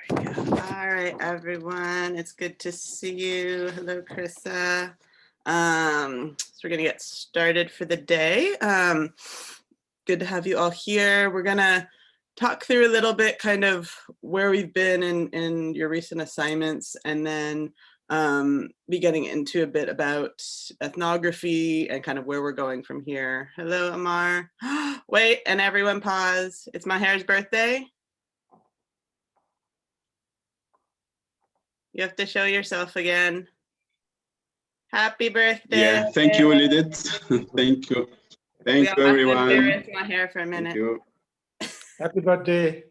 we go. All right, everyone. It's good to see you. Hello, Krissa. So we're gonna get started for the day. Good to have you all here. We're gonna talk through a little bit kind of where we've been in your recent assignments, and then be getting into a bit about ethnography and kind of where we're going from here. Hello, Amar. Wait, and everyone pause. It's Maher's birthday. You have to show yourself again. Happy birthday. Yeah, thank you, Lidit. Thank you. Thank you, everyone. Embarrass my hair for a minute. Thank you. Happy birthday.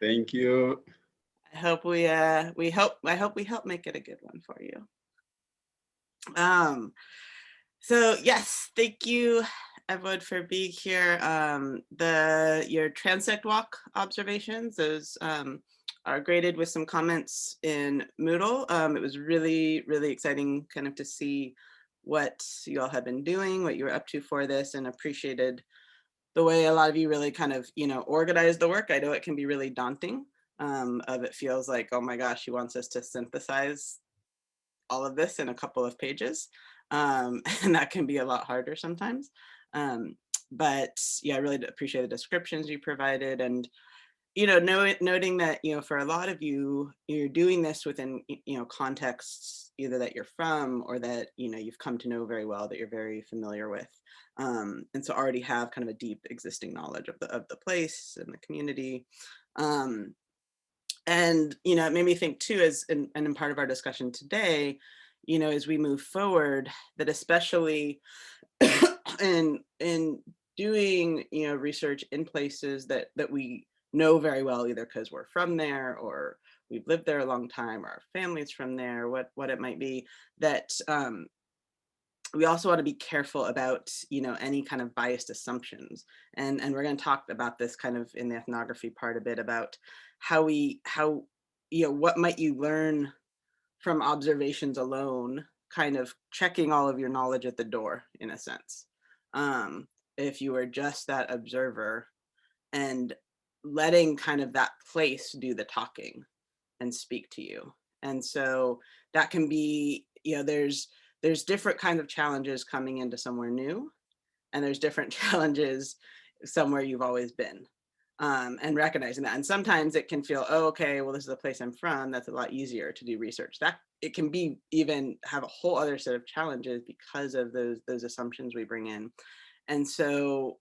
Thank you. I hope we help make it a good one for you. So yes, thank you everyone for being here. Your transect walk observations, those are graded with some comments in Moodle. It was really, really exciting kind of to see what you all have been doing, what you were up to for this, and appreciated the way a lot of you really kind of, organized the work. I know it can be really daunting. It feels like, oh my gosh, she wants us to synthesize all of this in a couple of pages. And that can be a lot harder sometimes. But yeah, I really appreciate the descriptions you provided, and noting that, for a lot of you, you're doing this within, contexts either that you're from or that, you've come to know very well, that you're very familiar with. And so already have kind of a deep existing knowledge of the place and the community. And, it made me think too, and in part of our discussion today, as we move forward, that especially in doing, research in places that we know very well, either because we're from there or we've lived there a long time, or our family's from there, what it might be, that we also want to be careful about, any kind of biased assumptions. And we're going to talk about this kind of in the ethnography part a bit, about how what might you learn from observations alone, kind of checking all of your knowledge at the door, in a sense. If you were just that observer and letting kind of that place do the talking and speak to you. And so that can be, there's different kinds of challenges coming into somewhere new, and there's different challenges somewhere you've always been, and recognizing that. And sometimes it can feel, oh, okay, well, this is the place I'm from, that's a lot easier to do research. That it can be even have a whole other set of challenges because of those assumptions we bring in. And so,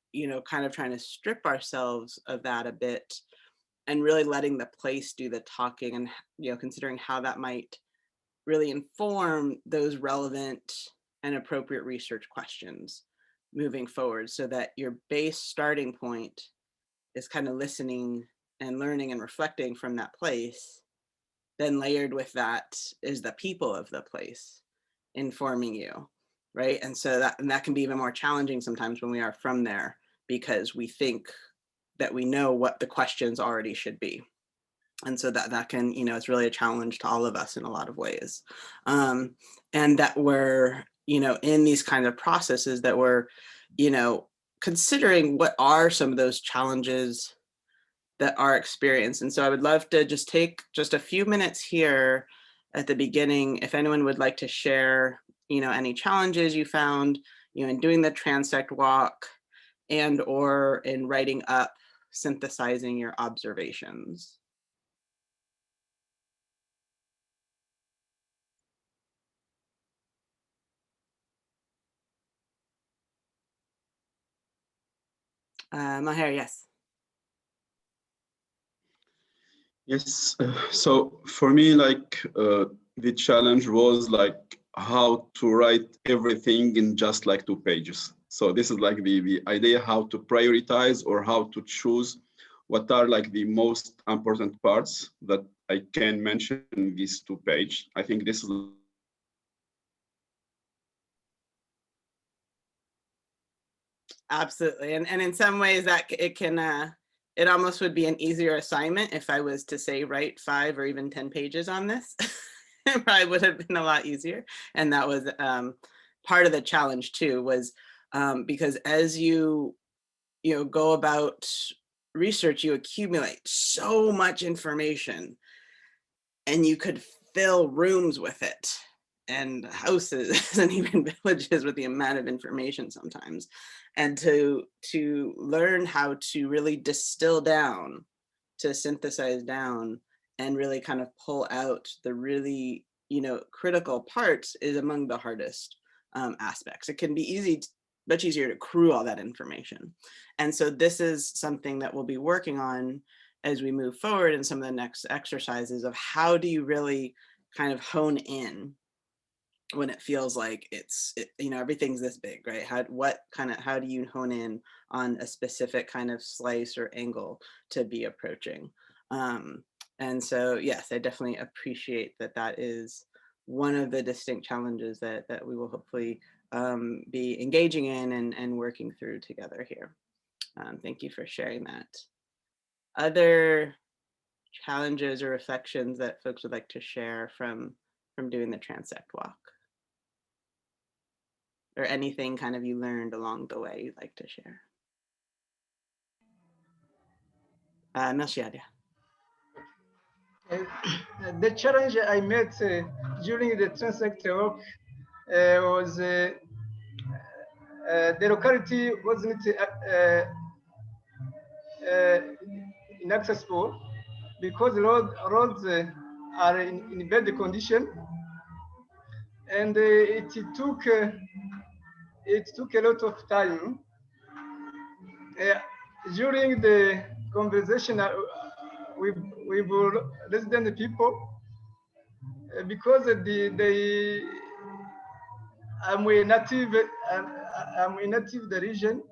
kind of trying to strip ourselves of that a bit and really letting the place do the talking, and, considering how that might really inform those relevant and appropriate research questions moving forward, so that your base starting point is kind of listening and learning and reflecting from that place. Then layered with that is the people of the place informing you. Right. And so that can be even more challenging sometimes when we are from there, because we think that we know what the questions already should be. And so that can, it's really a challenge to all of us in a lot of ways. And that we're, in these kind of processes, that we're, considering what are some of those challenges that are experienced. And so I would love to just take just a few minutes here at the beginning, if anyone would like to share, any challenges you found, in doing the transect walk, and or in writing up, synthesizing your observations. Maher, yes. Yes. So for me, the challenge was how to write everything in just 2 pages. So this is the idea, how to prioritize or how to choose what are the most important parts that I can mention in these 2 pages. I think this is Absolutely. And in some ways that it can, it almost would be an easier assignment if I was to say, write 5 or even 10 pages on this. It probably would have been a lot easier. And that was part of the challenge too, was because as you go about research, you accumulate so much information, and you could fill rooms with it, and houses and even villages with the amount of information sometimes. And to learn how to really distill down, to synthesize down, and really kind of pull out the really, critical parts is among the hardest aspects. It can be much easier to accrue all that information. And so this is something that we'll be working on as we move forward in some of the next exercises of how do you really kind of hone in when it feels like everything's this big, right? How do you hone in on a specific kind of slice or angle to be approaching? And so, yes, I definitely appreciate that is one of the distinct challenges that we will hopefully be engaging in and working through together here. Thank you for sharing that. Other challenges or reflections that folks would like to share from doing the transect walk? Or anything kind of you learned along the way you'd like to share? Melchiadia. The challenge I met during the transect walk was the locality wasn't inaccessible because roads are in bad condition, and it took a lot of time. During the conversation with resident people, because I'm a native the region.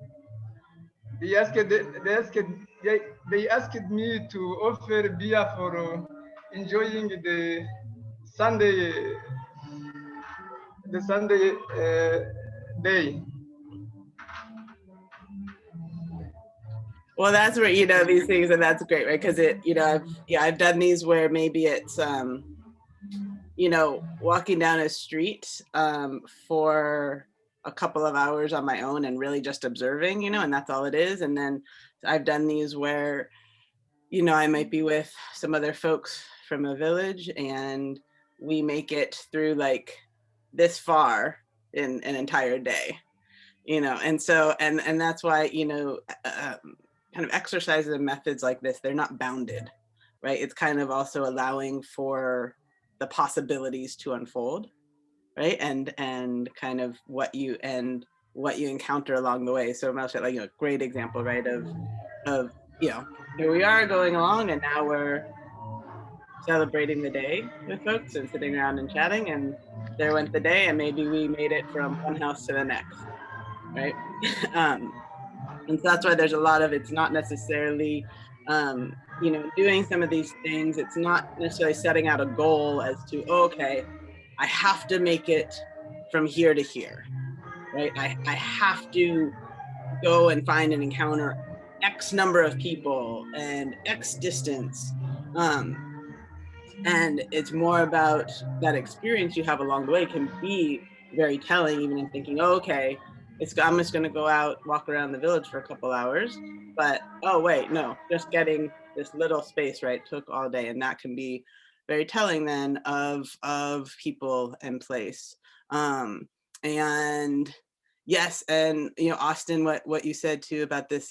They asked me to offer beer for enjoying the Sunday day. Well, that's where these things, and that's great, right? Because I've done these where maybe it's walking down a street for a couple of hours on my own and really just observing, and that's all it is. And then I've done these where I might be with some other folks from a village, and we make it through like this far in an entire day, and so and that's why kind of exercises and methods like this, they're not bounded, right? It's kind of also allowing for the possibilities to unfold, right? And kind of what you encounter along the way. So Melcha, like, great example, right? Of here we are going along, and now we're celebrating the day with folks and sitting around and chatting, and there went the day, and maybe we made it from one house to the next, right? And so that's why there's a lot of, it's not necessarily, doing some of these things, it's not necessarily setting out a goal as to, okay, I have to make it from here to here, right? I have to go and find and encounter X number of people and X distance. And it's more about that experience you have along the way can be very telling, even in thinking, oh, okay, I'm just going to go out, walk around the village for a couple hours, but oh wait, no, just getting this little space, right, took all day. And that can be very telling then of people and place. And yes, and Austin, what you said too about this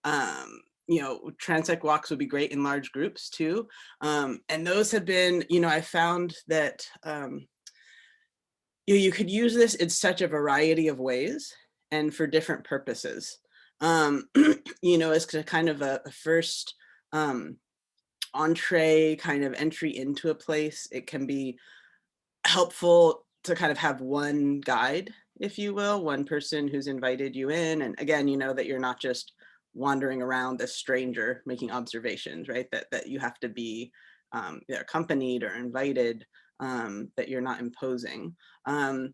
transect walks would be great in large groups too. And those have been, I found that you could use this in such a variety of ways and for different purposes. As kind of a first entree kind of entry into a place. It can be helpful to kind of have one guide, if you will, one person who's invited you in. And again, that you're not just wandering around a stranger making observations, right? That you have to be accompanied or invited, that you're not imposing. And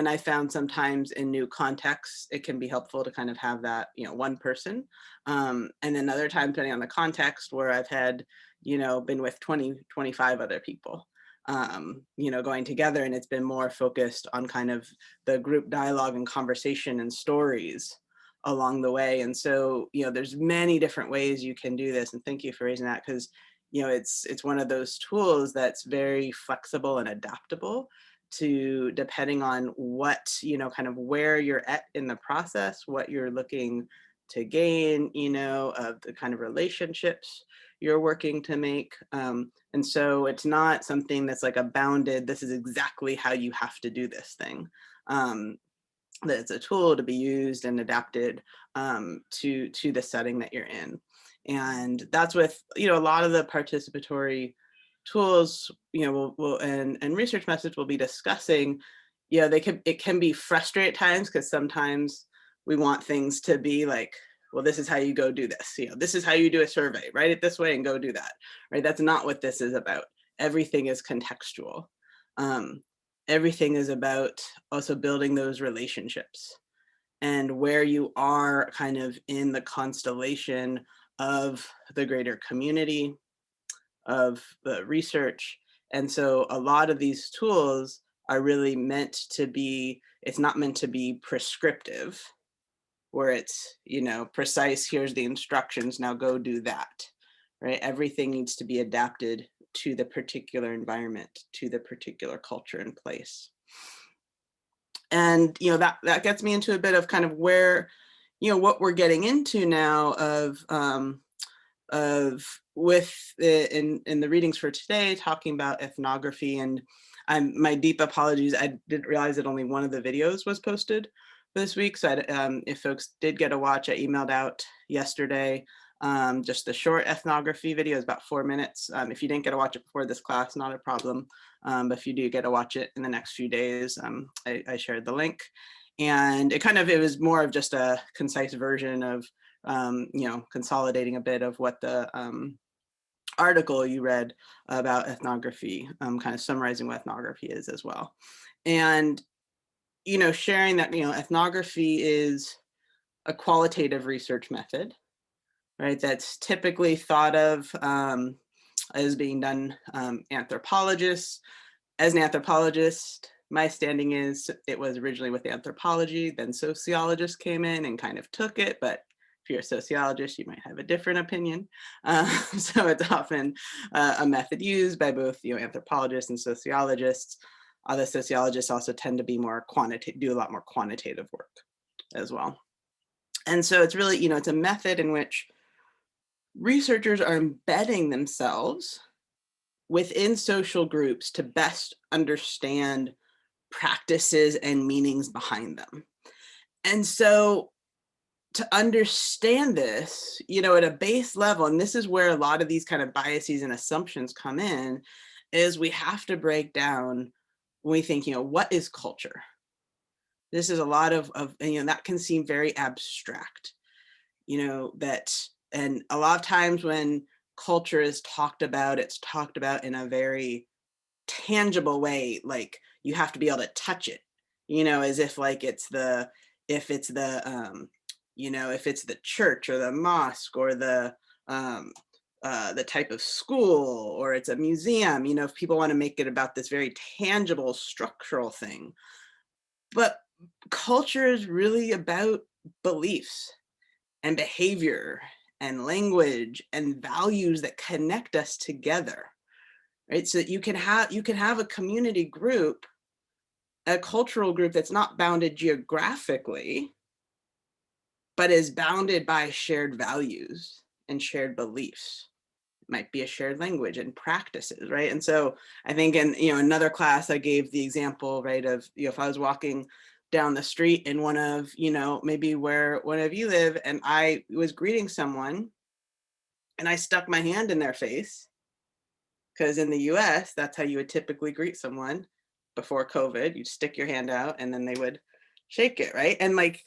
I found sometimes in new contexts, it can be helpful to kind of have that, one person. And then other times, depending on the context, where I've had, been with 20, 25 other people, going together, and it's been more focused on kind of the group dialogue and conversation and stories along the way. And so, there's many different ways you can do this. And thank you for raising that, because, it's one of those tools that's very flexible and adaptable to depending on what, kind of where you're at in the process, what you're looking to gain, of the kind of relationships you're working to make. And so it's not something that's like a bounded, this is exactly how you have to do this thing. That it's a tool to be used and adapted to the setting that you're in. And that's with, a lot of the participatory tools, and research methods we'll be discussing, it can be frustrating at times, because sometimes we want things to be like, well, this is how you go do this. This is how you do a survey, write it this way and go do that, right? That's not what this is about. Everything is contextual. Everything is about also building those relationships and where you are kind of in the constellation of the greater community, of the research. And so a lot of these tools are really meant to be, it's not meant to be prescriptive, where it's, precise, here's the instructions, now go do that, right? Everything needs to be adapted to the particular environment, to the particular culture and place. And, that gets me into a bit of kind of where, what we're getting into now with in the readings for today, talking about ethnography. And my deep apologies, I didn't realize that only one of the videos was posted this week. So if folks did get a watch, I emailed out yesterday just the short ethnography video is about 4 minutes. If you didn't get to watch it before this class, not a problem. But if you do get to watch it in the next few days, I shared the link. And it was more of just a concise version of, consolidating a bit of what the article you read about ethnography, kind of summarizing what ethnography is as well. And, sharing that, ethnography is a qualitative research method, right? That's typically thought of as being done anthropologists. As an anthropologist, my standing is it was originally with anthropology, then sociologists came in and kind of took it, but if you're a sociologist, you might have a different opinion. So it's often a method used by both anthropologists and sociologists. The sociologists also tend to be more do a lot more quantitative work as well. And so it's really, it's a method in which researchers are embedding themselves within social groups to best understand practices and meanings behind them. And so to understand this, at a base level, and this is where a lot of these kind of biases and assumptions come in, is we have to break down when we think, what is culture? This is a lot of that can seem very abstract, and a lot of times when culture is talked about, it's talked about in a very tangible way, like you have to be able to touch it, as if like if it's the church or the mosque or the type of school, or it's a museum, if people want to make it about this very tangible structural thing. But culture is really about beliefs and behavior and language and values that connect us together, right? So that you can have a community group, a cultural group that's not bounded geographically, but is bounded by shared values and shared beliefs. It might be a shared language and practices, right? And so I think in another class I gave the example, right, of if I was walking down the street in one of maybe where one of you live, and I was greeting someone and I stuck my hand in their face, because in the US that's how you would typically greet someone before COVID. You'd stick your hand out and then they would shake it, right? And like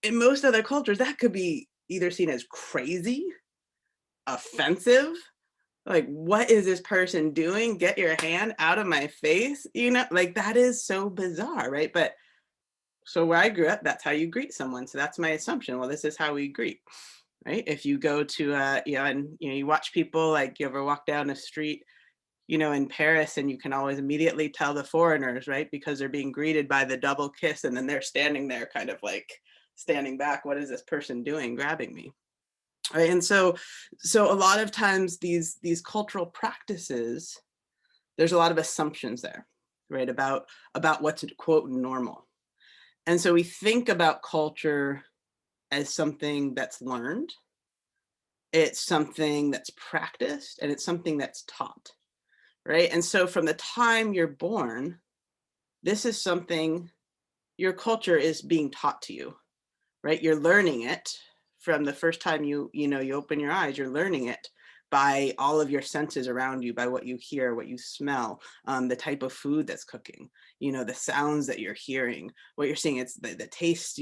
in most other cultures that could be either seen as crazy, offensive, like what is this person doing, get your hand out of my face, like that is so bizarre, right? But so where I grew up, that's how you greet someone. So that's my assumption. Well, this is how we greet, right? If you go to, and you watch people, like you ever walk down the street, in Paris, and you can always immediately tell the foreigners, right? Because they're being greeted by the double kiss, and then they're standing there kind of like standing back. What is this person doing grabbing me? Right. And so a lot of times these cultural practices, there's a lot of assumptions there, right, about what's quote normal. And so we think about culture as something that's learned, it's something that's practiced, and it's something that's taught, right? And so from the time you're born, this is something, your culture is being taught to you, right? You're learning it from the first time you open your eyes, you're learning it by all of your senses around you, by what you hear, what you smell, the type of food that's cooking, the sounds that you're hearing, what you're seeing, it's the taste,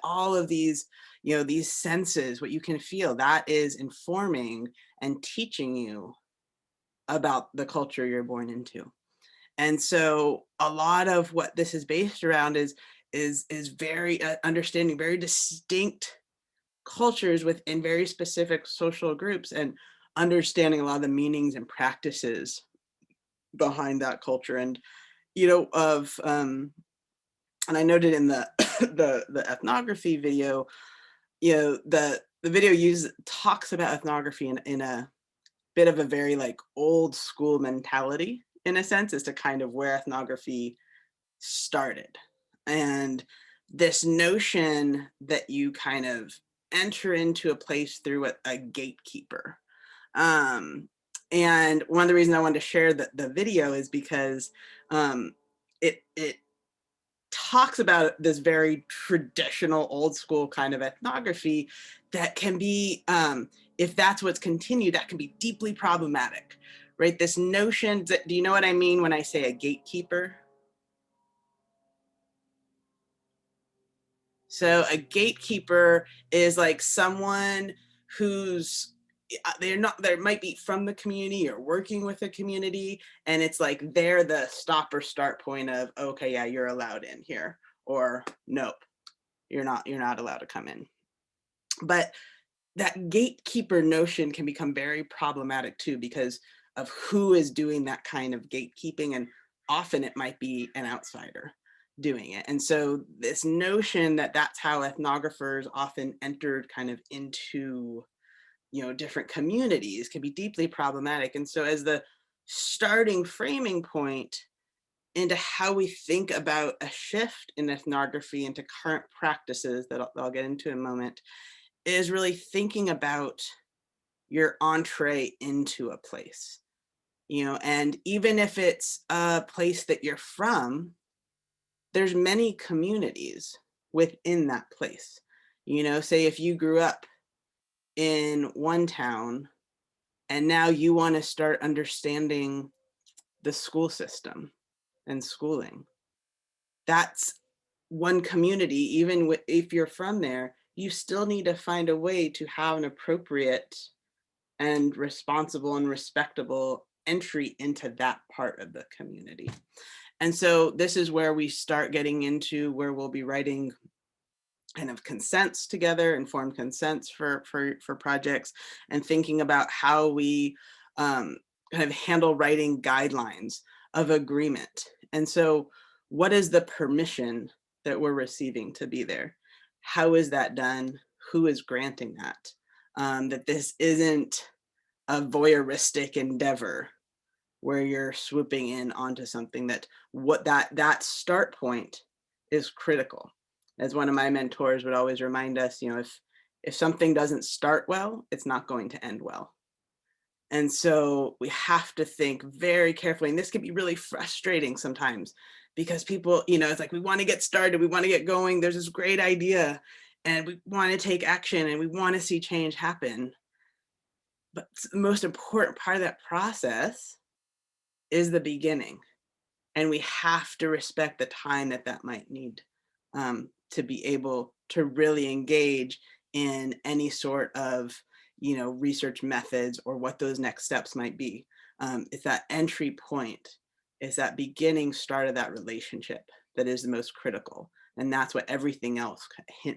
all of these, these senses, what you can feel, that is informing and teaching you about the culture you're born into. And so a lot of what this is based around is very understanding very distinct cultures within very specific social groups, and understanding a lot of the meanings and practices behind that culture. And and I noted in the the ethnography video, the video talks about ethnography in a bit of a very like old school mentality, in a sense, as to kind of where ethnography started. And this notion that you kind of enter into a place through a gatekeeper. And one of the reasons I wanted to share the video is because it talks about this very traditional old school kind of ethnography that can be, if that's what's continued, that can be deeply problematic, right? This notion that, do you know what I mean when I say a gatekeeper? So a gatekeeper is like someone who's, they might be from the community or working with the community, and it's like they're the stop or start point of, okay, yeah, you're allowed in here, or nope, you're not allowed to come in. But that gatekeeper notion can become very problematic too, because of who is doing that kind of gatekeeping, and often it might be an outsider doing it. And so this notion that that's how ethnographers often entered kind of into, different communities can be deeply problematic. And so as the starting framing point into how we think about a shift in ethnography into current practices that I'll get into in a moment, is really thinking about your entree into a place, and even if it's a place that you're from, there's many communities within that place. Say if you grew up in one town and now you want to start understanding the school system and schooling, that's one community. Even if you're from there, you still need to find a way to have an appropriate and responsible and respectable entry into that part of the community. And so this is where we start getting into where we'll be writing kind of consents together, informed consents for projects, and thinking about how we kind of handle writing guidelines of agreement. And so what is the permission that we're receiving to be there? How is that done? Who is granting that? That this isn't a voyeuristic endeavor where you're swooping in onto something, that start point is critical. As one of my mentors would always remind us, if something doesn't start well, it's not going to end well. And so we have to think very carefully, and this can be really frustrating sometimes, because people, it's like, we want to get started, we want to get going, there's this great idea, and we want to take action, and we want to see change happen. But the most important part of that process is the beginning. And we have to respect the time that might need to be able to really engage in any sort of, research methods or what those next steps might be. It's that entry point, it's that beginning start of that relationship that is the most critical. And that's what everything else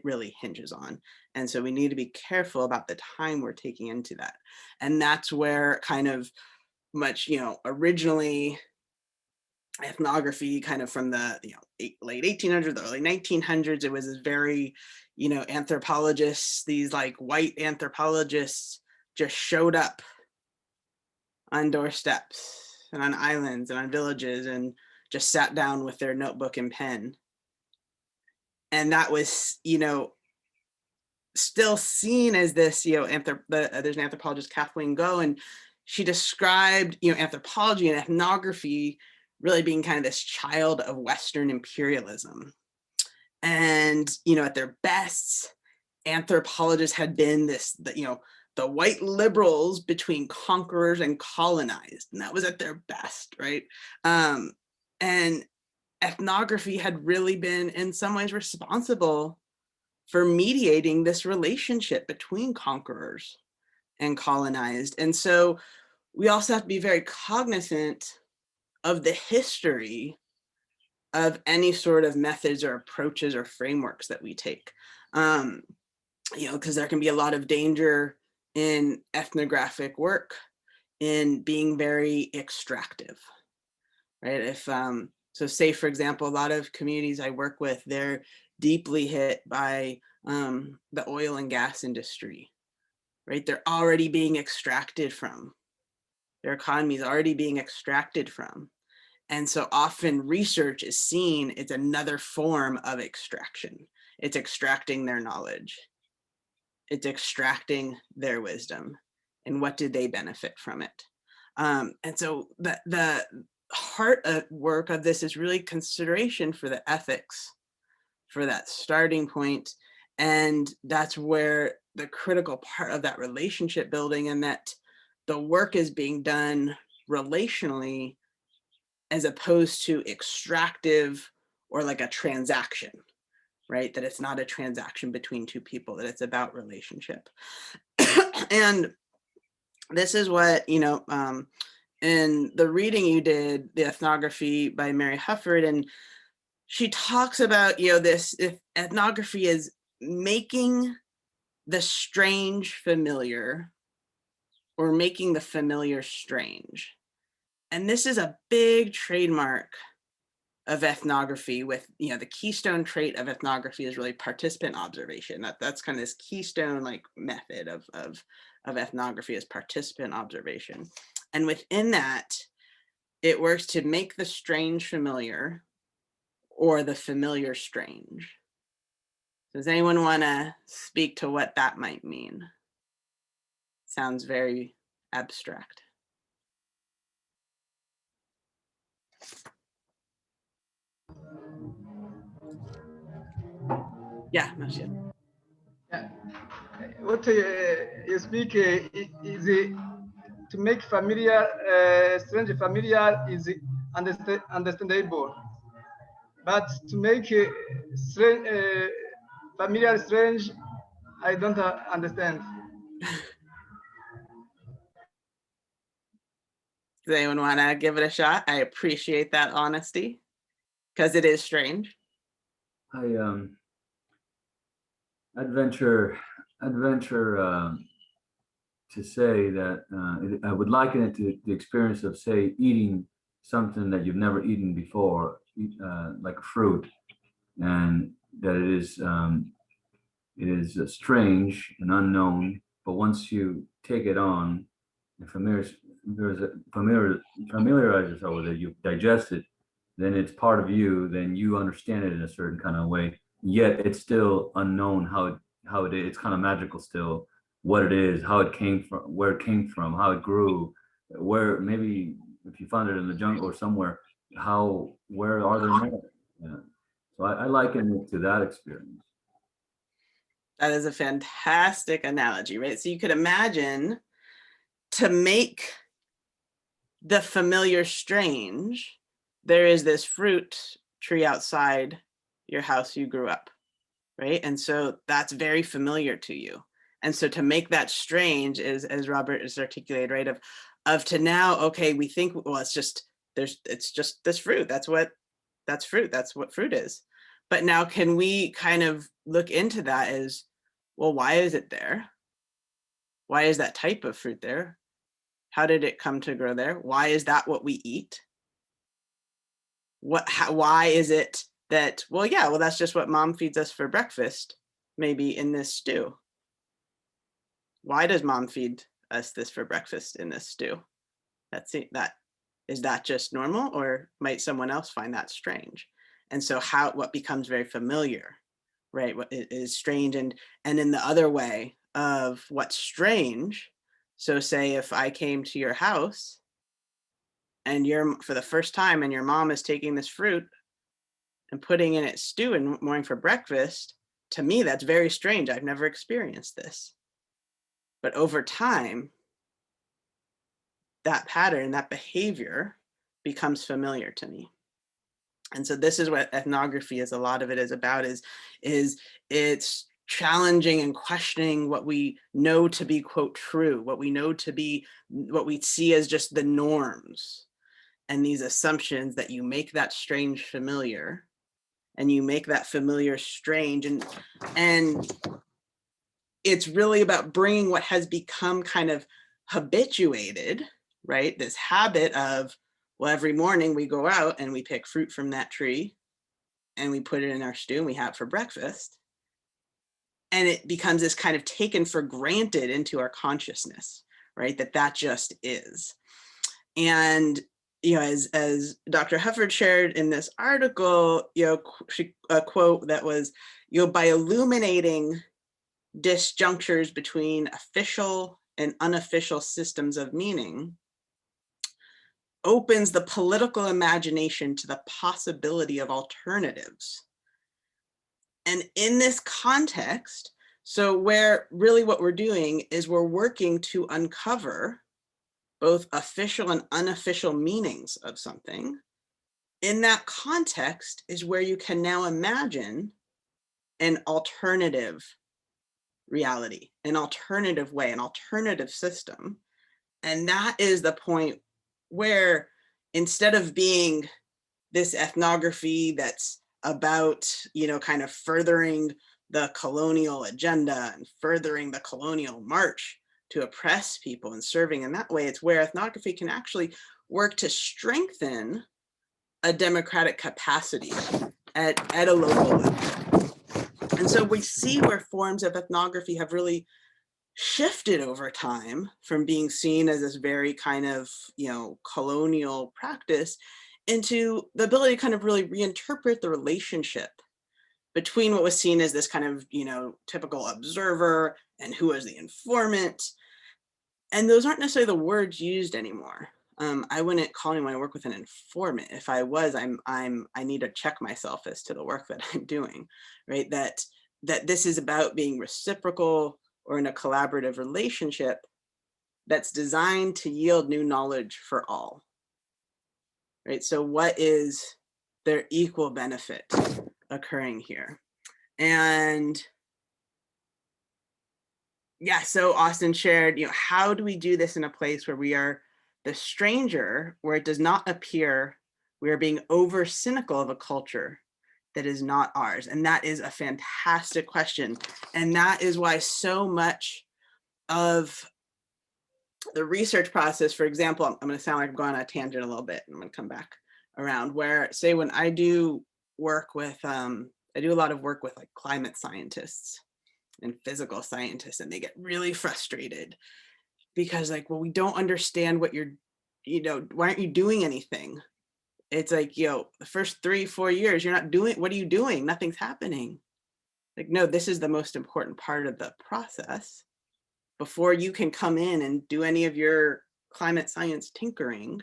really hinges on. And so we need to be careful about the time we're taking into that. And that's where kind of much, originally ethnography kind of from the late 1800s, the early 1900s, it was this very, anthropologists, these like white anthropologists just showed up on doorsteps and on islands and on villages and just sat down with their notebook and pen. And that was, still seen as this, there's an anthropologist, Kathleen Go, and she described, anthropology and ethnography really being kind of this child of Western imperialism. And, at their best, anthropologists had been the white liberals between conquerors and colonized, and that was at their best, right? And ethnography had really been in some ways responsible for mediating this relationship between conquerors and colonized. And so we also have to be very cognizant of the history of any sort of methods or approaches or frameworks that we take. Because there can be a lot of danger in ethnographic work in being very extractive, right? So say, for example, a lot of communities I work with, they're deeply hit by the oil and gas industry, right? They're already being extracted from. Their economy is already being extracted from. And so often research is seen as another form of extraction. It's extracting their knowledge. It's extracting their wisdom. And what do they benefit from it? And so the heart of work of this is really consideration for the ethics, for that starting point. And that's where the critical part of that relationship building, and that the work is being done relationally as opposed to extractive or like a transaction, right? That it's not a transaction between two people, that it's about relationship. And this is what, in the reading you did, the ethnography by Mary Hufford, and she talks about, this, if ethnography is making the strange familiar or making the familiar strange. And this is a big trademark of ethnography, with, the keystone trait of ethnography is really participant observation. That's kind of this keystone like method of ethnography, is participant observation. And within that, it works to make the strange familiar or the familiar strange. Does anyone want to speak to what that might mean? Sounds very abstract. Yeah, Marcia. Yeah. What you speak is to make familiar, strange familiar is understandable, but to make strange, familiar strange, I don't understand. Does anyone want to give it a shot? I appreciate that honesty, because it is strange. I adventure to say that I would liken it to the experience of, say, eating something that you've never eaten before, like a fruit, and that it is strange and unknown, but once you take it on and familiarize yourself with it, you digest it, then it's part of you, then you understand it in a certain kind of way, yet it's still unknown how it is. It's kind of magical still, what it is, how it came from, where it came from, how it grew, where maybe if you found it in the jungle or somewhere, where are there more? Yeah. So I liken it to that experience. That is a fantastic analogy, right? So you could imagine, to make the familiar strange, there is this fruit tree outside your house you grew up, right? And so that's very familiar to you. And so to make that strange is, as Robert has articulated, right, of to now, okay, we think, well, it's just this fruit. That's fruit. That's what fruit is. But now can we kind of look into that as, well, why is it there? Why is that type of fruit there? How did it come to grow there? Why is that what we eat? Why is it that, well, that's just what mom feeds us for breakfast. maybe in this stew? Why does mom feed us this for breakfast in this stew? Is that just normal, or might someone else find that strange? And so what becomes very familiar, right? What is strange, and in the other way of what's strange. So say if I came to your house and you're for the first time and your mom is taking this fruit and putting in it stew in the morning for breakfast, to me, that's very strange. I've never experienced this. But over time, that pattern, that behavior becomes familiar to me. And so this is what ethnography is, a lot of it is about, is it's challenging and questioning what we know to be, quote, true, what we know to be, what we see as just the norms, and these assumptions that you make that strange familiar, and you make that familiar strange. And it's really about bringing what has become kind of habituated, right? This habit of, well, every morning we go out and we pick fruit from that tree and we put it in our stew and we have it for breakfast. And it becomes this kind of taken for granted into our consciousness, right? That just is. And, you know, as Dr. Hufford shared in this article, you know, a quote that was, you know, by illuminating disjunctures between official and unofficial systems of meaning, opens the political imagination to the possibility of alternatives. And in this context, so where really what we're doing is we're working to uncover both official and unofficial meanings of something. In that context is where you can now imagine an alternative reality, an alternative way, an alternative system. And that is the point where, instead of being this ethnography that's about, you know, kind of furthering the colonial agenda and furthering the colonial march to oppress people and serving in that way, it's where ethnography can actually work to strengthen a democratic capacity at a local level. And so we see where forms of ethnography have really shifted over time from being seen as this very kind of, you know, colonial practice into the ability to kind of really reinterpret the relationship between what was seen as this kind of, you know, typical observer and who was the informant. And those aren't necessarily the words used anymore. I wouldn't call anyone I work with an informant. If I was, I need to check myself as to the work that I'm doing, right? That this is about being reciprocal or in a collaborative relationship that's designed to yield new knowledge for all, right? So what is their equal benefit occurring here? And yeah, so Austin shared, you know, how do we do this in a place where we are the stranger, where it does not appear we are being over cynical of a culture that is not ours? And that is a fantastic question. And that is why so much of the research process, for example, I'm going to sound like I'm going on a tangent a little bit, and I'm going to come back around, where, say, when I do work with, I do a lot of work with like climate scientists and physical scientists, and they get really frustrated because, like, well, we don't understand what you're, you know, why aren't you doing anything? It's like, you know, the first 3-4 years, you're not doing, what are you doing? Nothing's happening. Like, no, this is the most important part of the process. Before you can come in and do any of your climate science tinkering,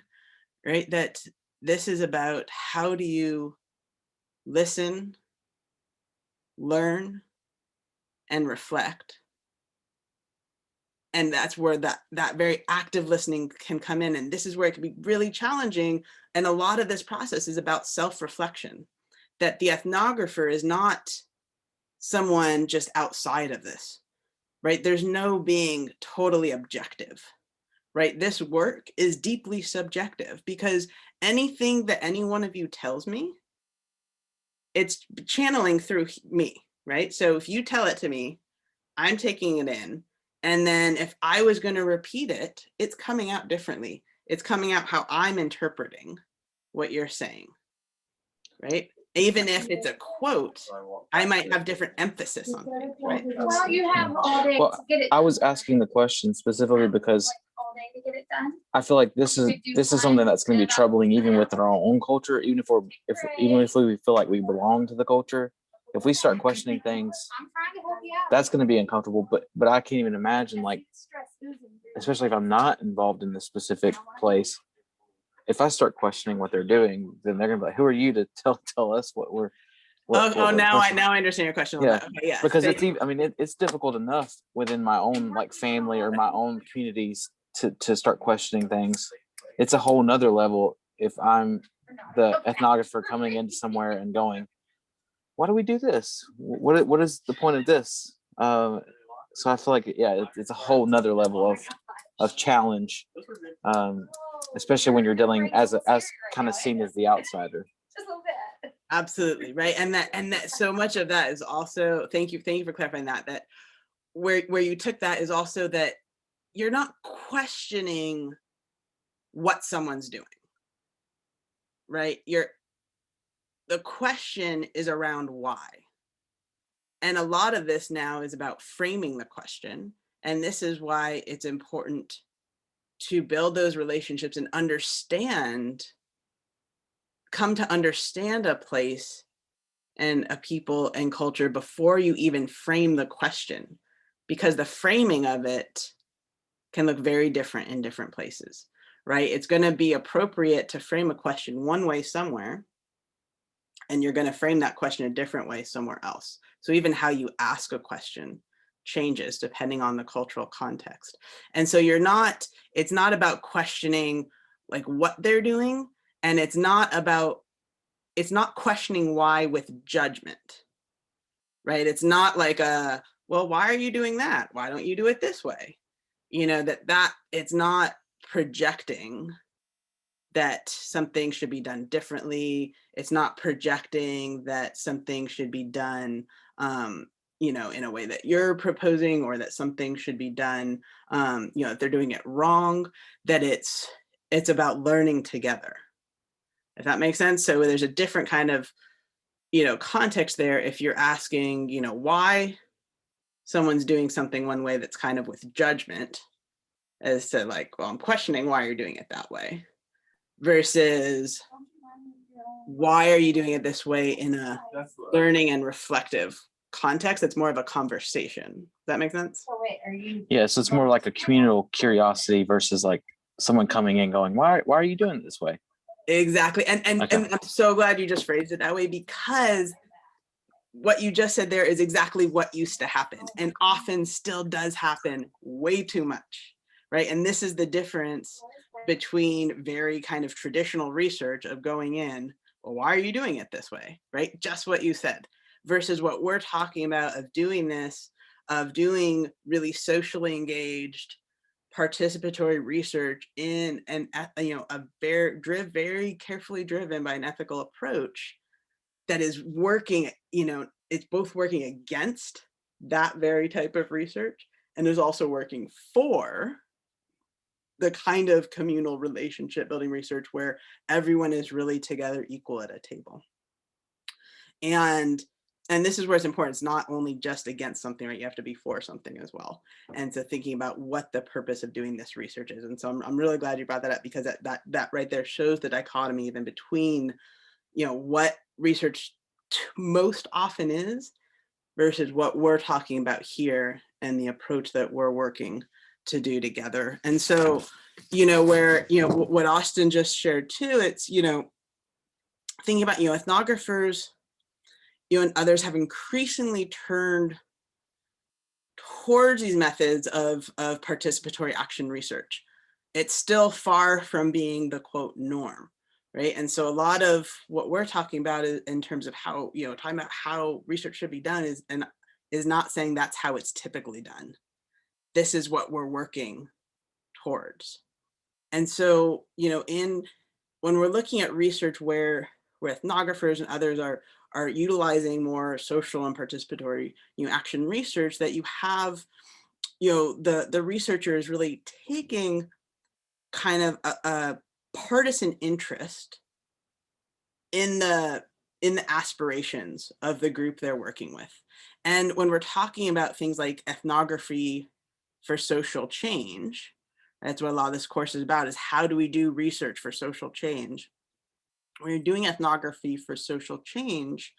right? That this is about, how do you listen, learn, and reflect? And that's where that very active listening can come in. And this is where it can be really challenging. And a lot of this process is about self-reflection, that the ethnographer is not someone just outside of this, right? There's no being totally objective, right? This work is deeply subjective, because anything that any one of you tells me, it's channeling through me, right? So if you tell it to me, I'm taking it in. And then if I was going to repeat it, it's coming out differently. It's coming out how I'm interpreting what you're saying, right? Even if it's a quote, I might have different emphasis on things, right? Well, you have all day Well, to get it. I was asking the question specifically because All day to get it done. I feel like this is something that's going to be troubling even within our own culture, even if we feel like we belong to the culture. If we start questioning things, I'm trying to help you out. that's going to be uncomfortable. But I can't even imagine, like, especially if I'm not involved in this specific place, if I start questioning what they're doing, then they're gonna be like, "Who are you to tell us what we're?" What we're Now questioning?" I understand your question. Yeah, On that. Okay, yeah. Because it's even, I mean, it's difficult enough within my own like family or my own communities to start questioning things. It's a whole nother level if I'm the ethnographer coming into somewhere and going, "Why do we do this? What is the point of this?" So I feel like, yeah, it's a whole nother level of challenge, especially when you're dealing as kind of seen as the outsider. Just a little bit. Absolutely, right. And that so much of that is also, thank you for clarifying that where you took that is also that you're not questioning what someone's doing, right? The question is around why. And a lot of this now is about framing the question. And this is why it's important to build those relationships and come to understand a place and a people and culture before you even frame the question, because the framing of it can look very different in different places, right? It's going to be appropriate to frame a question one way somewhere, and you're going to frame that question a different way somewhere else. So even how you ask a question changes depending on the cultural context. And so it's not about questioning like what they're doing, and it's not questioning why with judgment, right? It's not like well, why are you doing that? Why don't you do it this way? You know, that it's not projecting that something should be done differently. It's not projecting that something should be done, in a way that you're proposing, or that something should be done, if they're doing it wrong, that it's about learning together, if that makes sense. So there's a different kind of, context there if you're asking, why someone's doing something one way that's kind of with judgment, as to like, well, I'm questioning why you're doing it that way, versus why are you doing it this way in a learning and reflective context. It's more of a conversation. Does that make sense? So wait, are you? Yeah, so it's more like a communal curiosity versus like someone coming in going, why are you doing it this way? Exactly. And Okay. and I'm so glad you just phrased it that way, because what you just said there is exactly what used to happen, and often still does happen way too much, right? And this is the difference between very kind of traditional research of going in, well, why are you doing it this way, right? Just what you said, versus what we're talking about of doing this, of doing really socially engaged, participatory research in a very carefully driven by an ethical approach that is working, it's both working against that very type of research, and is also working for the kind of communal relationship building research where everyone is really together equal at a table. And this is where it's important. It's not only just against something, right? You have to be for something as well. And so thinking about what the purpose of doing this research is. And so I'm really glad you brought that up, because that right there shows the dichotomy even between, what research most often is versus what we're talking about here and the approach that we're working to do together. And so, where, what Austin just shared too, it's, thinking about, ethnographers, and others have increasingly turned towards these methods of participatory action research. It's still far from being the quote norm, right? And so a lot of what we're talking about is in terms of how, talking about how research should be done is not saying that's how it's typically done. This is what we're working towards. And so, when we're looking at research where ethnographers and others are utilizing more social and participatory, action research, that you have, the researcher is really taking kind of a partisan interest in the in the aspirations of the group they're working with. And when we're talking about things like ethnography for social change, that's what a lot of this course is about, is how do we do research for social change? When you're doing ethnography for social change,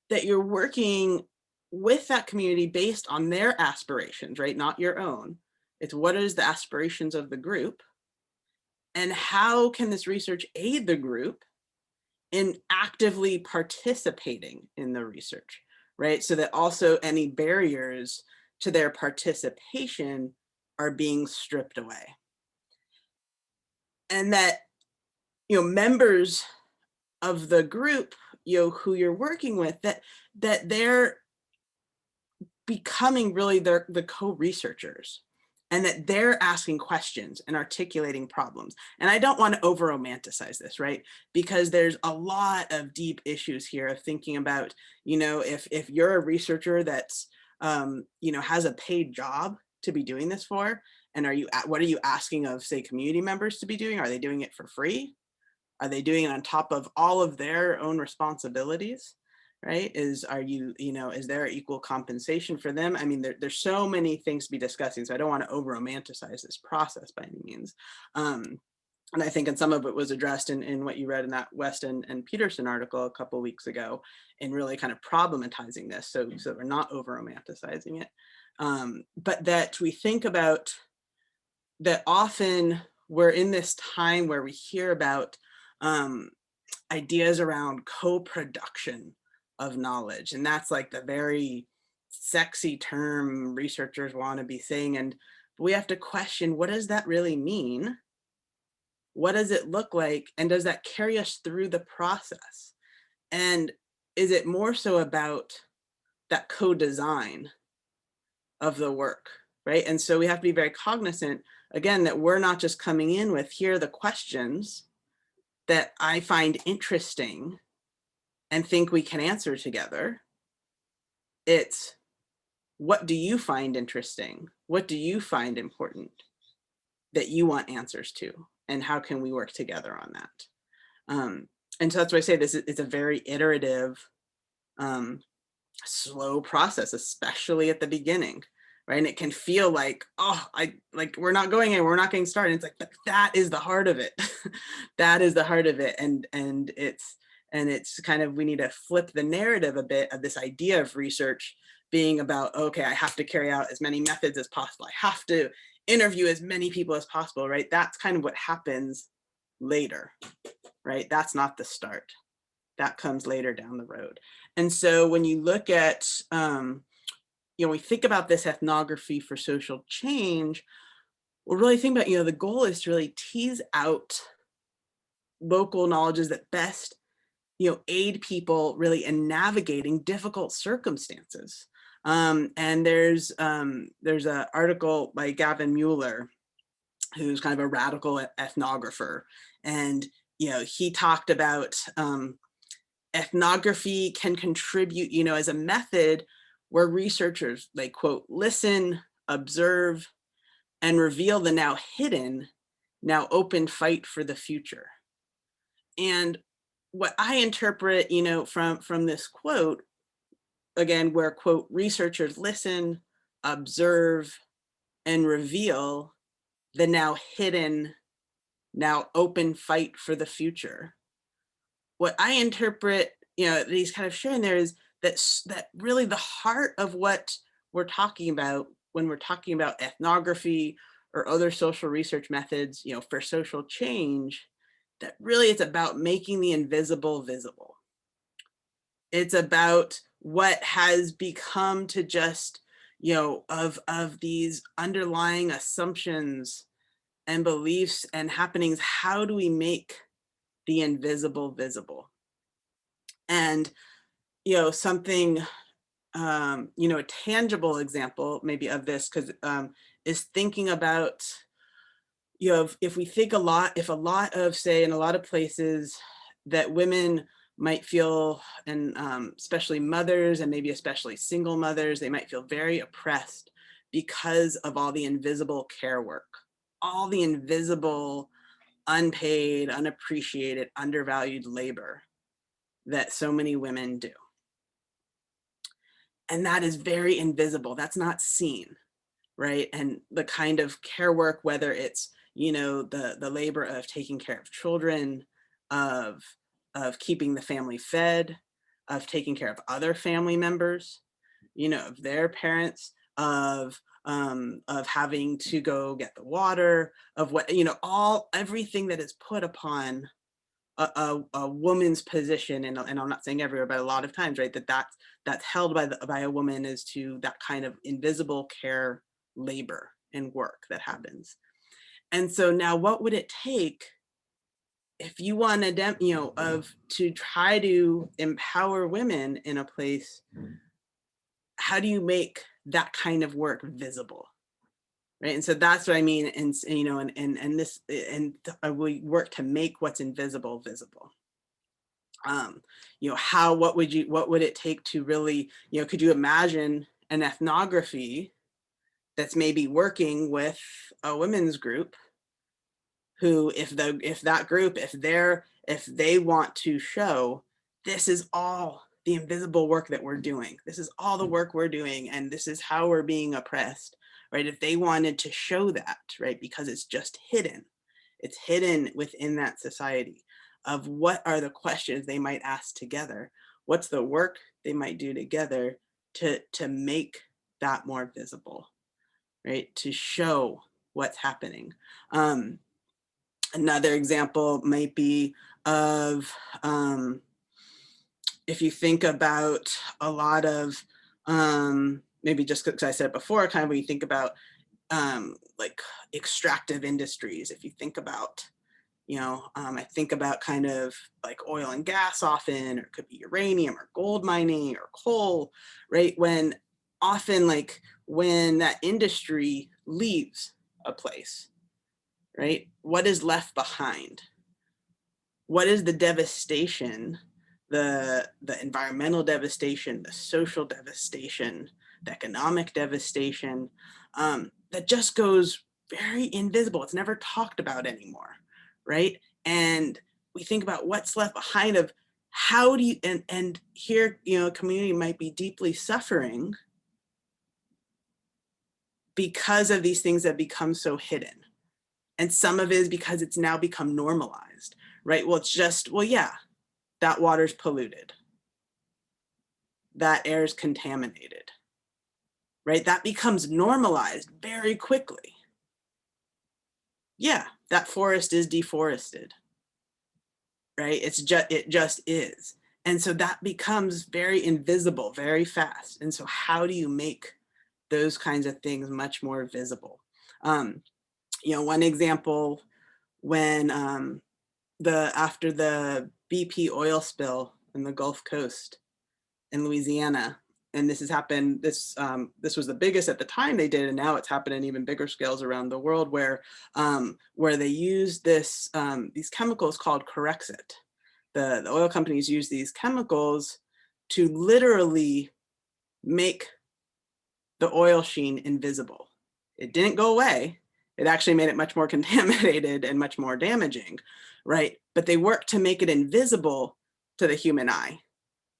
that you're working with that community based on their aspirations, right? Not your own. It's what is the aspirations of the group, and how can this research aid the group in actively participating in the research, right? So that also any barriers to their participation are being stripped away. And that, members of the group, who you're working with, that they're becoming really the co-researchers, and that they're asking questions and articulating problems. And I don't want to over romanticize this, right? Because there's a lot of deep issues here of thinking about, if you're a researcher that's, has a paid job to be doing this for, and what are you asking of, say, community members to be doing? Are they doing it for free? Are they doing it on top of all of their own responsibilities? Right? Is there equal compensation for them? I mean, there's so many things to be discussing, so I don't want to over romanticize this process by any means. And I think, and some of it was addressed in what you read in that West and Peterson article a couple of weeks ago, in really kind of problematizing this, so we're not over romanticizing it. But that we think about that often we're in this time where we hear about ideas around co-production of knowledge. And that's like the very sexy term researchers want to be saying. And we have to question, what does that really mean? What does it look like? And does that carry us through the process? And is it more so about that co-design of the work, right? And so we have to be very cognizant, again, that we're not just coming in with, here are the questions that I find interesting and think we can answer together. It's, what do you find interesting? What do you find important that you want answers to? And how can we work together on that? And so that's why I say this is a very iterative, slow process, especially at the beginning, right? And it can feel like, we're not going in, we're not getting started. It's like, but that is the heart of it. That is the heart of it. And it's kind of, we need to flip the narrative a bit of this idea of research being about, okay, I have to carry out as many methods as possible. I have to interview as many people as possible, right? That's kind of what happens later, right? That's not the start. That comes later down the road. And so when you look at, we think about this ethnography for social change, we're really thinking about, the goal is to really tease out local knowledges that best, aid people really in navigating difficult circumstances. And there's an article by Gavin Mueller, who's kind of a radical ethnographer. And, he talked about ethnography can contribute, as a method where researchers, they quote, listen, observe, and reveal the now hidden, now open fight for the future. And what I interpret, from this quote, again, where, quote, researchers listen, observe, and reveal the now hidden, now open fight for the future. What I interpret, these kind of sharing there is that really the heart of what we're talking about when we're talking about ethnography or other social research methods, for social change, that really it's about making the invisible visible. It's about what has become to just, of these underlying assumptions and beliefs and happenings, how do we make the invisible visible? And, something, a tangible example maybe of this, because is thinking about, if we think if a lot of, say, in a lot of places that women might feel, and especially mothers, and maybe especially single mothers, they might feel very oppressed because of all the invisible care work, all the invisible, unpaid, unappreciated, undervalued labor that so many women do. And that is very invisible. That's not seen, right? And the kind of care work, whether it's, you know, the labor of taking care of children, of keeping the family fed, of taking care of other family members, you know, of their parents, of having to go get the water, of what, you know, everything that is put upon a woman's position, and I'm not saying everywhere, but a lot of times, right, that's held by a woman, is to that kind of invisible care, labor, and work that happens. And so now, what would it take if you want to, you know, to try to empower women in a place? How do you make that kind of work visible? Right. And so that's what I mean. And you know, and this, and we work to make what's invisible visible. You know, what would it take to really, you know, could you imagine an ethnography that's maybe working with a women's group who, if they want to show, this is all the invisible work that we're doing, this is all the work we're doing, and this is how we're being oppressed, right? If they wanted to show that, right, because it's just hidden, it's hidden within that society, of what are the questions they might ask together, what's the work they might do together to make that more visible, right, to show what's happening. Another example might be of, if you think about a lot of, maybe just because I said before, kind of when you think about like extractive industries, if you think about, you know, I think about kind of like oil and gas often, or it could be uranium or gold mining or coal, right? When often, like, when that industry leaves a place, right, what is left behind? What is the devastation, the environmental devastation, the social devastation, the economic devastation, that just goes very invisible. It's never talked about anymore, right? And we think about what's left behind, of how do you, and here, you know, a community might be deeply suffering because of these things that become so hidden. And some of it is because it's now become normalized, right? Well, it's just, well, yeah, that water's polluted, that air is contaminated, right? That becomes normalized very quickly. Yeah, that forest is deforested, right? It just is. And so that becomes very invisible very fast. And so how do you make those kinds of things much more visible? You know, one example, when after the BP oil spill in the Gulf Coast in Louisiana, and this has happened, this was the biggest at the time they did, and now it's happened in even bigger scales around the world, where they use these chemicals called Corexit. The oil companies use these chemicals to literally make the oil sheen invisible. It didn't go away. It actually made it much more contaminated and much more damaging, right? But they worked to make it invisible to the human eye,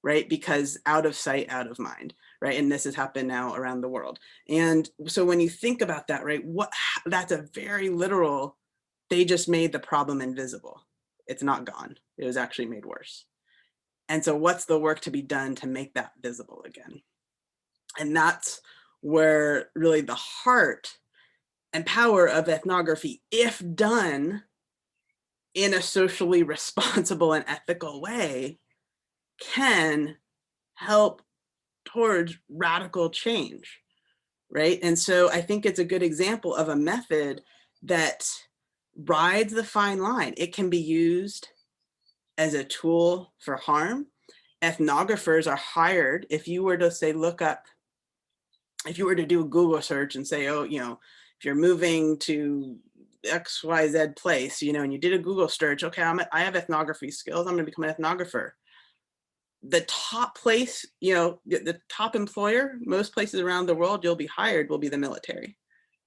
right? Because out of sight, out of mind, right? And this has happened now around the world. And so when you think about that, right, that's a very literal, they just made the problem invisible. It's not gone. It was actually made worse. And so what's the work to be done to make that visible again? And that's where really the heart and power of ethnography, if done in a socially responsible and ethical way, can help towards radical change, right? And so I think it's a good example of a method that rides the fine line. It can be used as a tool for harm. Ethnographers are hired. If you were to say, if you were to do a Google search and say, oh, you know, if you're moving to XYZ place, you know, and you did a Google search, okay, I have ethnography skills, I'm going to become an ethnographer. The top place, you know, the top employer, most places around the world you'll be hired will be the military,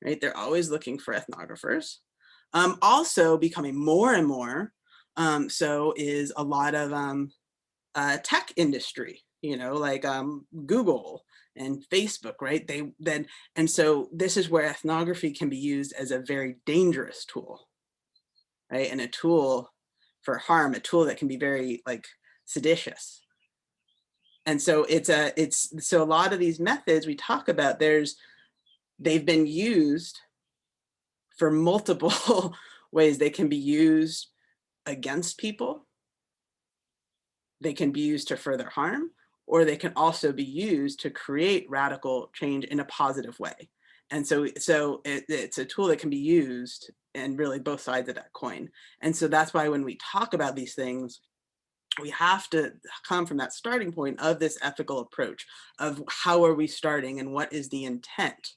right? They're always looking for ethnographers. Also becoming more and more, so is a lot of tech industry, like Google and Facebook, right? And so this is where ethnography can be used as a very dangerous tool, right? And a tool for harm, a tool that can be very like seditious. And so so a lot of these methods we talk about, they've been used for multiple ways. They can be used against people. They can be used to further harm, or they can also be used to create radical change in a positive way. And so it's a tool that can be used in really both sides of that coin. And so that's why when we talk about these things, we have to come from that starting point of this ethical approach of how are we starting and what is the intent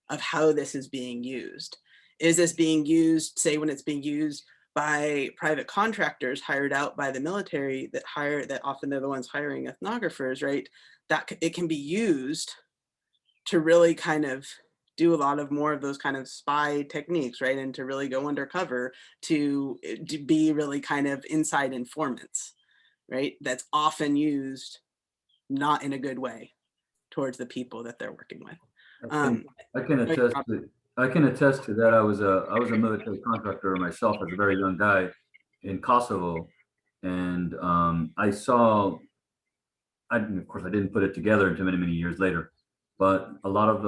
of how this is being used. Is this being used, say when it's being used by private contractors hired out by the military that often they're the ones hiring ethnographers, right? That it can be used to really kind of do a lot of more of those kind of spy techniques, right? And to really go undercover to be really kind of inside informants, right? That's often used not in a good way towards the people that they're working with. I can attest to that. I was a military contractor myself as a very young guy in Kosovo, and of course, I didn't put it together until many years later, but a lot of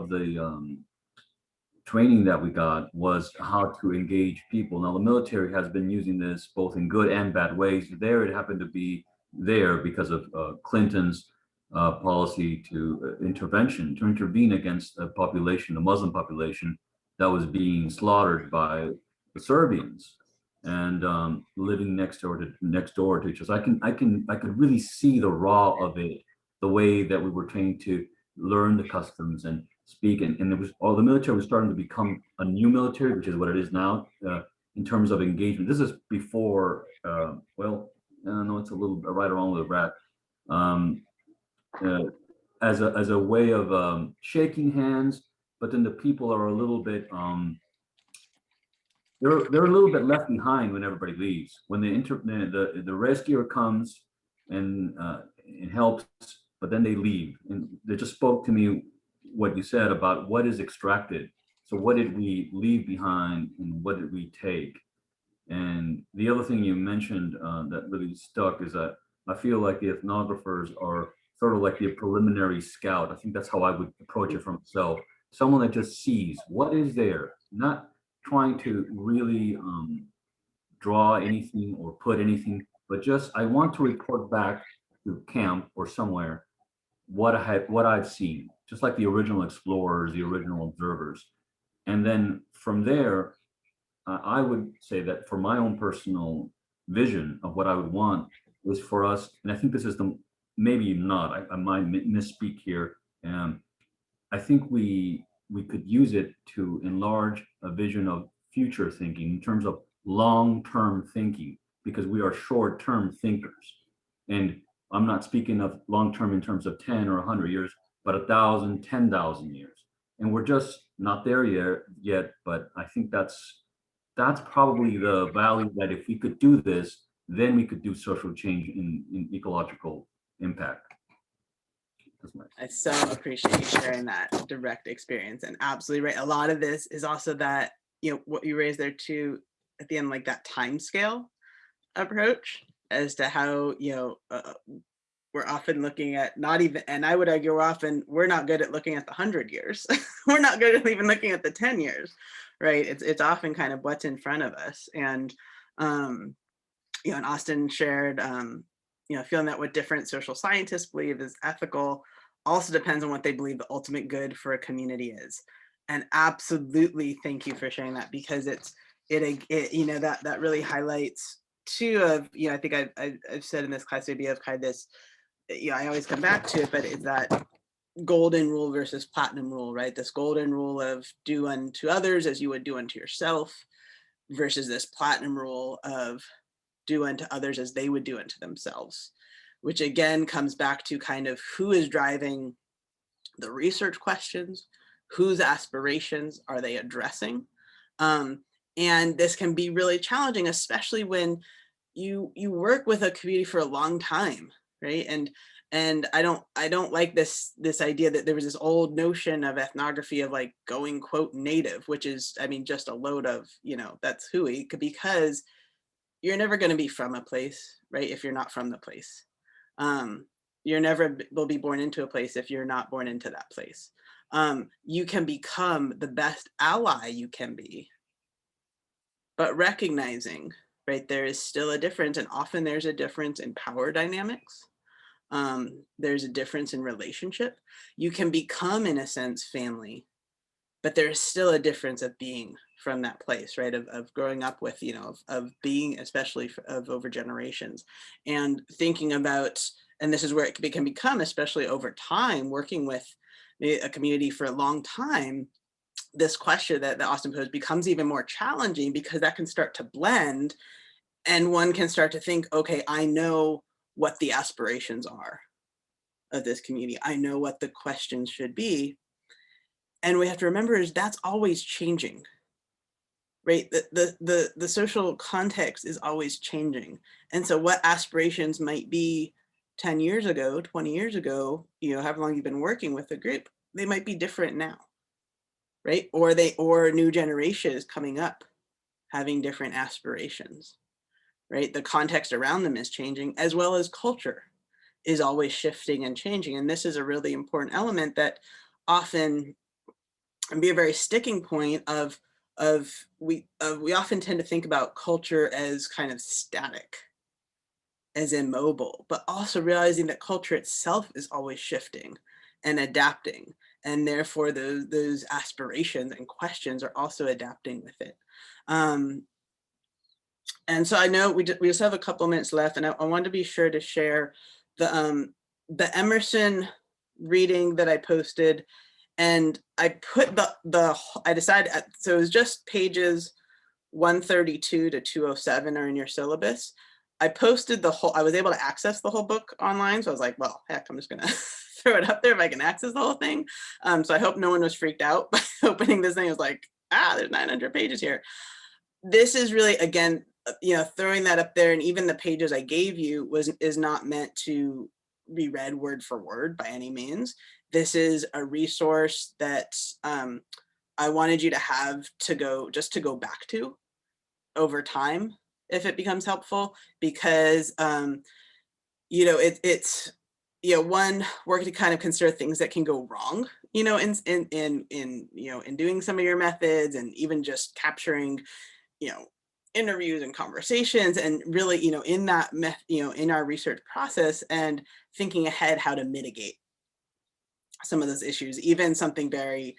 the training that we got was how to engage people. Now, the military has been using this both in good and bad ways. There, it happened to be there because of Clinton's policy to intervene against a population, a Muslim population that was being slaughtered by the Serbians and living next door to each other. So I could really see the raw of it, the way that we were trained to learn the customs and speak, and it was the military was starting to become a new military, which is what it is now in terms of engagement. This is before, no, it's a little right around with the rat. As a way of shaking hands, but then the people are a little bit they're a little bit left behind when everybody leaves. When the rescuer comes and helps, but then they leave, and they just spoke to me what you said about what is extracted. So what did we leave behind, and what did we take? And the other thing you mentioned that really stuck is that I feel like the ethnographers are sort of like the preliminary scout. I think that's how I would approach it for myself. Someone that just sees what is there, not trying to really draw anything or put anything, but just I want to report back to camp or somewhere what I've seen, just like the original explorers, the original observers. And then from there, I would say that for my own personal vision of what I would want is for us, and I think this is maybe not, I might misspeak here. I think we could use it to enlarge a vision of future thinking in terms of long-term thinking, because we are short-term thinkers. And I'm not speaking of long-term in terms of 10 or 100 years, but 1,000, 10,000 years. And we're just not there yet, but I think that's probably the value, that if we could do this, then we could do social change in ecological impact. I so appreciate you sharing that direct experience, and absolutely right. A lot of this is also that, what you raised there too at the end, like that time scale approach as to how, we're often looking at not even, and I would argue we're not good at looking at the 100 years. We're not good at even looking at the 10 years, right? It's often kind of what's in front of us. And, and Austin shared, feeling that what different social scientists believe is ethical also depends on what they believe the ultimate good for a community is. And absolutely, thank you for sharing that, because it that really highlights two of, I think I've said in this class, the idea of kind of this, I always come back to it, but it's that golden rule versus platinum rule, right? This golden rule of do unto others as you would do unto yourself, versus this platinum rule of do unto others as they would do unto themselves, which again comes back to kind of who is driving the research questions, whose aspirations are they addressing? And this can be really challenging, especially when you work with a community for a long time, right? And I don't like this idea that there was this old notion of ethnography of like going quote native, which is, I mean, just a load of, that's hooey, because you're never going to be from a place, right? If you're not from the place. You're never will be born into a place if you're not born into that place. You can become the best ally you can be, but recognizing, right, there is still a difference, and often there's a difference in power dynamics. There's a difference in relationship. You can become, in a sense, family, but there's still a difference of being from that place, right? Of growing up with, of being, especially of over generations, and thinking about, and this is where it can become, especially over time, working with a community for a long time, this question that Austin posed becomes even more challenging, because that can start to blend, and one can start to think, okay, I know what the aspirations are of this community. I know what the questions should be. And we have to remember is that's always changing, right? The social context is always changing. And so what aspirations might be 10 years ago, 20 years ago, however long you've been working with the group, they might be different now, right? Or new generations coming up having different aspirations, right? The context around them is changing, as well as culture is always shifting and changing. And this is a really important element that often can be a very sticking point of we often tend to think about culture as kind of static, as immobile, but also realizing that culture itself is always shifting and adapting. And therefore those aspirations and questions are also adapting with it. And so I know we just have a couple minutes left, and I want to be sure to share the Emerson reading that I posted, and I put I decided, so it was just pages 132 to 207 are in your syllabus. I posted I was able to access the whole book online, so I was like, well, heck, I'm just gonna throw it up there if I can access the whole thing. So I hope no one was freaked out by opening this thing. It was like, there's 900 pages here. This is really, again, throwing that up there, and even the pages I gave you is not meant to be read word for word by any means. This is a resource that I wanted you to have to go back to over time if it becomes helpful, because it's one, work to kind of consider things that can go wrong, in doing some of your methods, and even just capturing interviews and conversations, and really, in that, in our research process, and thinking ahead how to mitigate some of those issues, even something very,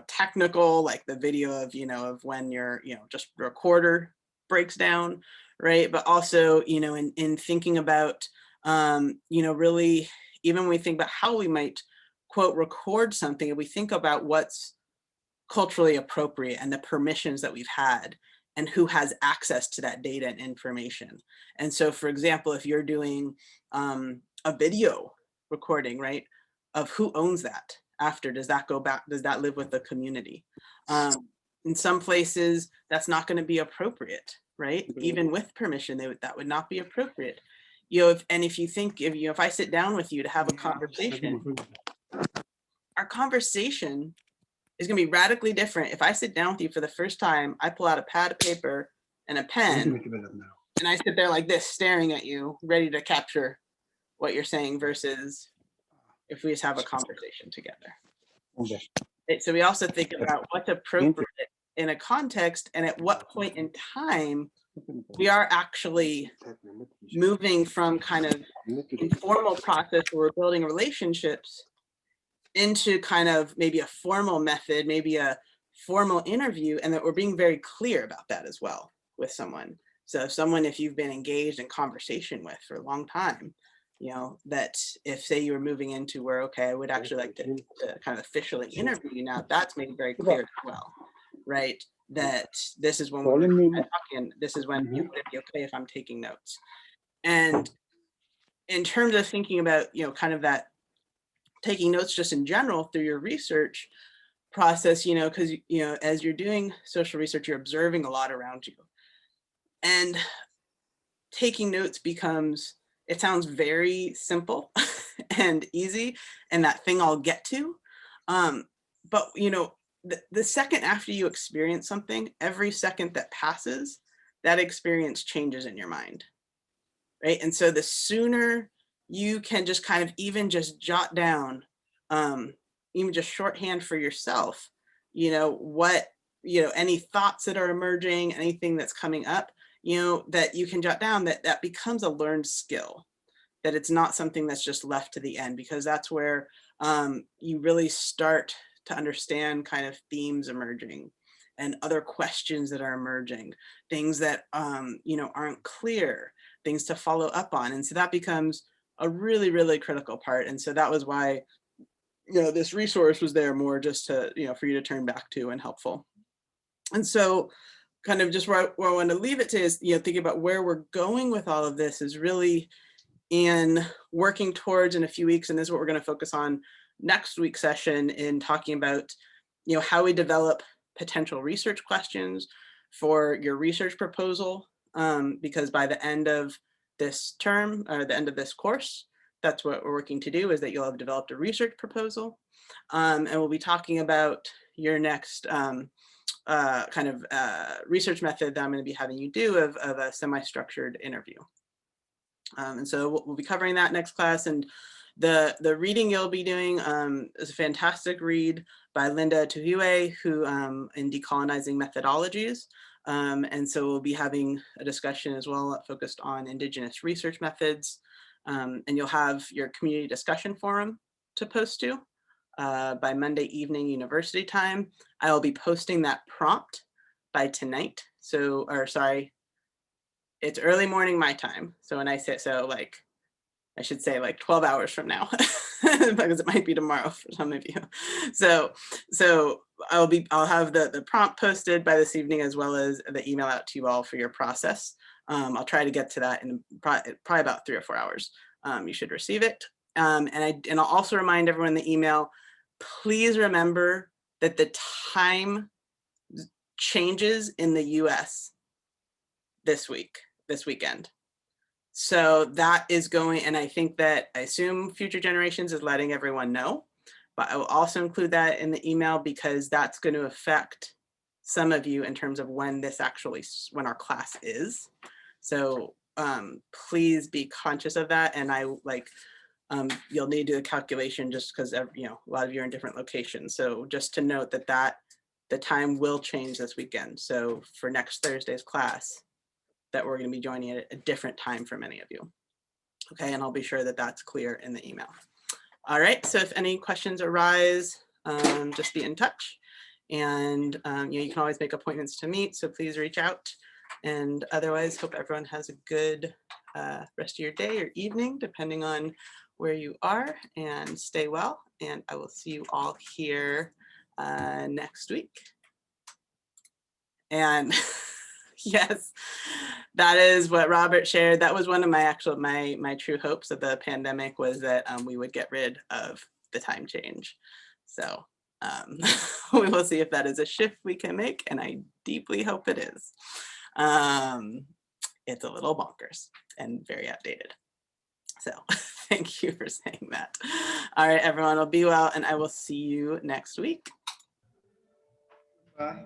technical, like the video of when your, just recorder breaks down, right? But also, in thinking about, really, even when we think about how we might quote record something, and we think about what's culturally appropriate and the permissions that we've had, and who has access to that data and information. And so, for example, if you're doing a video recording, right, of who owns that after, does that go back, does that live with the community? In some places, that's not going to be appropriate, right? Even with permission, that would not be appropriate. If you think, if I sit down with you to have a conversation, our conversation is going to be radically different. If I sit down with you for the first time, I pull out a pad of paper and a pen, and I sit there like this, staring at you, ready to capture what you're saying, versus if we just have a conversation together. Right, so we also think about what's appropriate in a context, and at what point in time we are actually moving from kind of informal process where we're building relationships into kind of maybe a formal method, maybe a formal interview, and that we're being very clear about that as well with someone. So if you've been engaged in conversation with for a long time, that if, say, you were moving into where, okay, I would actually like to kind of officially interview you now, that's made very clear as well, right? That this is when we're talking, this is when would it be okay if I'm taking notes? And in terms of thinking about, kind of that taking notes just in general through your research process, because, as you're doing social research, you're observing a lot around you. And taking notes becomes, it sounds very simple and easy, and that thing I'll get to. But you know, the second after you experience something, every second that passes, that experience changes in your mind, right? And so the sooner you can just kind of even just jot down, even just shorthand for yourself, you know, what, you know, any thoughts that are emerging, anything that's coming up, you know, that you can jot down, that becomes a learned skill, that it's not something that's just left to the end, because that's where you really start to understand kind of themes emerging and other questions that are emerging, things that, you know, aren't clear, things to follow up on. And so that becomes a really, really critical part. And so that was why, you know, this resource was there more just to, you know, for you to turn back to and helpful. And so kind of just where I want to leave it to is, you know, thinking about where we're going with all of this is really in working towards, in a few weeks, and this is what we're going to focus on next week's session, in talking about, you know, how we develop potential research questions for your research proposal, because by the end of this term, or the end of this course, that's what we're working to do, is that you'll have developed a research proposal, and we'll be talking about your next kind of research method that I'm going to be having you do of a semi-structured interview. And so we'll be covering that next class. And the reading you'll be doing is a fantastic read by Linda Tuhue, who in Decolonizing Methodologies. And so we'll be having a discussion as well focused on Indigenous research methods. And you'll have your community discussion forum to post to by Monday evening university time. I will be posting that prompt by tonight. So, or sorry, it's early morning my time. So when I say, so like, I should say like 12 hours from now, because it might be tomorrow for some of you. So I'll have the prompt posted by this evening, as well as the email out to you all for your process. I'll try to get to that in probably about 3 or 4 hours. You should receive it. And I'll also remind everyone in the email, please remember that the time changes in the US this weekend. So that is going, and I think that, I assume Future Generations is letting everyone know, but I will also include that in the email, because that's going to affect some of you in terms of when this actually, when our class is. So please be conscious of that. And I like, you'll need to do a calculation, just because, you know, a lot of you are in different locations. So just to note that the time will change this weekend. So for next Thursday's class, that we're going to be joining at a different time for many of you. Okay, and I'll be sure that that's clear in the email. All right, so if any questions arise, just be in touch. And you know, you can always make appointments to meet, so please reach out. And otherwise, hope everyone has a good rest of your day or evening, depending on where you are, and stay well. And I will see you all here next week. And yes, that is what Robert shared. That was one of my my true hopes of the pandemic, was that we would get rid of the time change. So we will see if that is a shift we can make, and I deeply hope it is. It's a little bonkers and very outdated. So thank you for saying that. All right, everyone, will be well, and I will see you next week. Bye.